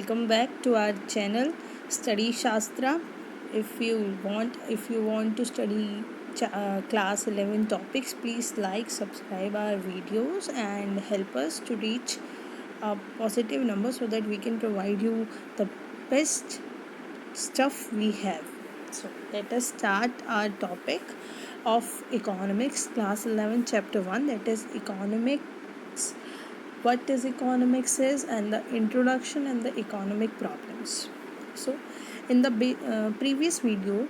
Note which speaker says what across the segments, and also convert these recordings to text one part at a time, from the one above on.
Speaker 1: welcome back to our channel Study Shastra. If you want to study class 11 topics, please like, subscribe our videos and help us to reach a positive number so that we can provide you the best stuff we have. So let us start our topic of economics, class 11, chapter 1, that is economics. What is economics is, and the introduction and the economic problems. So in the previous video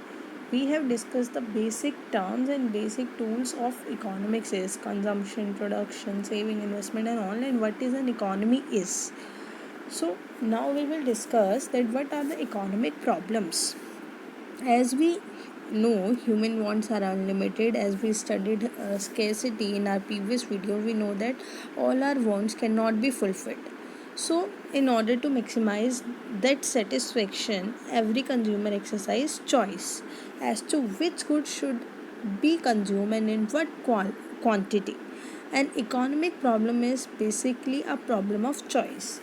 Speaker 1: we have discussed the basic terms and basic tools of economics is consumption, production, saving, investment and all, and what is an economy is. So now we will discuss that what are the economic problems. As we know, human wants are unlimited. As we studied scarcity in our previous video, we know that all our wants cannot be fulfilled. So in order to maximize that satisfaction, every consumer exercise choice as to which good should be consumed and in what quantity. An economic problem is basically a problem of choice.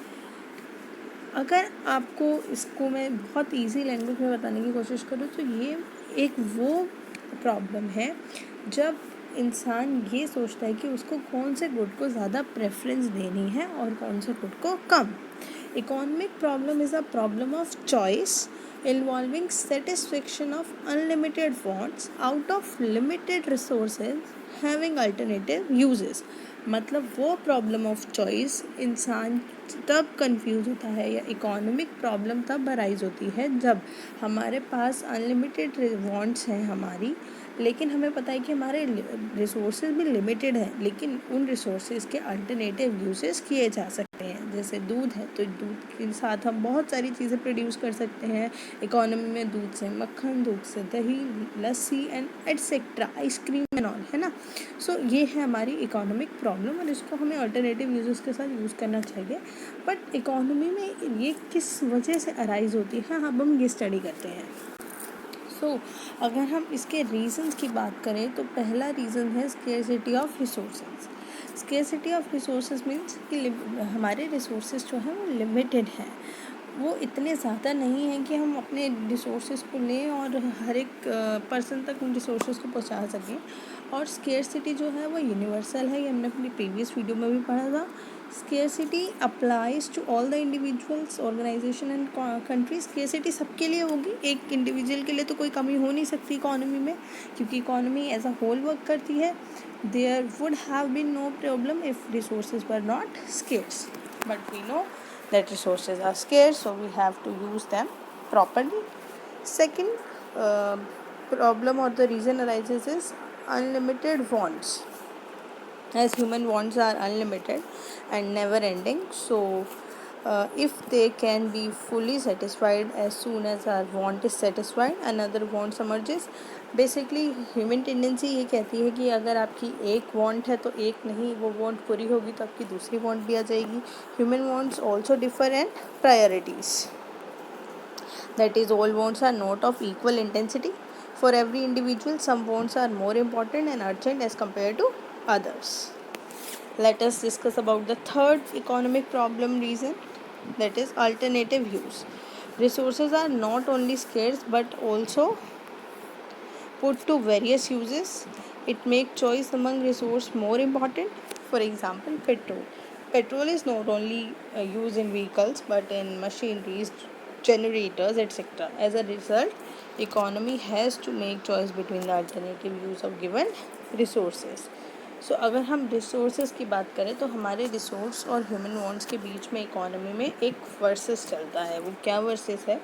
Speaker 1: अगर आपको इसको मैं बहुत easy language में बताने की कोशिश करूँ तो ये एक वो प्रॉब्लम है जब इंसान ये सोचता है कि उसको कौन से गुड को ज़्यादा प्रेफरेंस देनी है और कौन से गुड को कम. Economic problem is a problem of choice involving satisfaction of unlimited wants out of limited resources having alternative uses. मतलब वो प्रॉब्लम ऑफ चॉइस इंसान तब कंफ्यूज होता है या इकोनॉमिक प्रॉब्लम तब अराइज होती है जब हमारे पास अनलिमिटेड वांट्स हैं हमारी, लेकिन हमें पता है कि हमारे रिसोर्सेज भी लिमिटेड हैं, लेकिन उन रिसोर्सेज के अल्टरनेटिव यूजेस किए जा सकते हैं. जैसे दूध है तो दूध के साथ हम बहुत सारी चीज़ें प्रोड्यूस कर सकते हैं इकोनॉमी में. दूध से मक्खन, दूध से दही, लस्सी and etcetera, ice cream and all, है ना. सो ये है हमारी इकोनॉमिक प्रॉब्लम और इसको हमें अल्टरनेटिव यूजेस के साथ यूज़ करना चाहिए. बट इकोनॉमी में ये किस वजह से अराइज होती है, अब हम ये स्टडी करते हैं. सो अगर हम इसके रीज़न्स की बात करें तो पहला रीज़न है scarcity of resources. Scarcity of resources means कि हमारे रिसोर्सेज जो हैं वो लिमिटेड हैं. वो इतने ज़्यादा नहीं हैं कि हम अपने रिसोर्सेज को लें और हर एक पर्सन तक उन रिसोर्सेज को पहुंचा सकें. और स्केर्सिटी जो है वो यूनिवर्सल है, ये हमने अपनी प्रीवियस वीडियो में भी पढ़ा था. Scarcity applies to all the individuals, organisation and countries. Scarcity सबके लिए होगी, एक इंडिविजुअल के लिए तो कोई कमी हो नहीं सकती इकोनॉमी में, क्योंकि economy as a whole work करती है. There would have been no problem if resources were not scarce, but we know that resources are scarce, so we have to use them properly. Second problem or the reason arises is unlimited wants. As human wants are unlimited and never ending, so if they can be fully satisfied as soon as our want is satisfied, another want emerges. Basically human tendency ये कहती है कि अगर आपकी एक want है तो एक नहीं, वो वांट पूरी होगी तो आपकी दूसरी वांट भी आ जाएगी. Human wants also differ and priorities. That is all wants are not of equal intensity. For every individual some wants are more important and urgent as compare to others. Let us discuss about the third economic problem reason, that is alternative use. Resources are not only scarce but also put to various uses. It makes choice among resource more important. For example, petrol. Petrol is not only used in vehicles but in machineries, generators, etc. As a result, economy has to make choice between the alternative use of given resources. सो अगर हम resources की बात करें तो हमारे resource और human wants के बीच में इकोनॉमी में एक वर्सेस चलता है. वो क्या वर्सेस है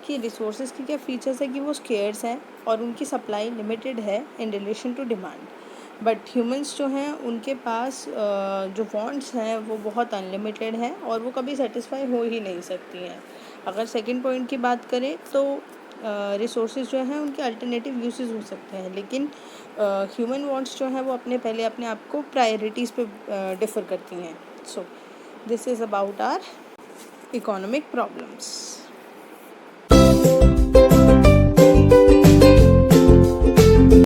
Speaker 1: कि रिसोर्सेज की क्या फीचर्स है कि वो स्केर्स हैं और उनकी सप्लाई लिमिटेड है in relation to demand. But humans जो हैं उनके पास जो वांट्स हैं वो बहुत अनलिमिटेड हैं और वो कभी सेटिस्फाई हो ही नहीं सकती हैं. अगर सेकंड पॉइंट की बात करें तो रिसोर्सेज जो हैं उनके अल्टरनेटिव यूसेस हो सकते हैं, लेकिन ह्यूमन वांट्स जो हैं वो अपने आप को प्रायोरिटीज़ पे डिफ़र करती हैं. So this is about our economic problems.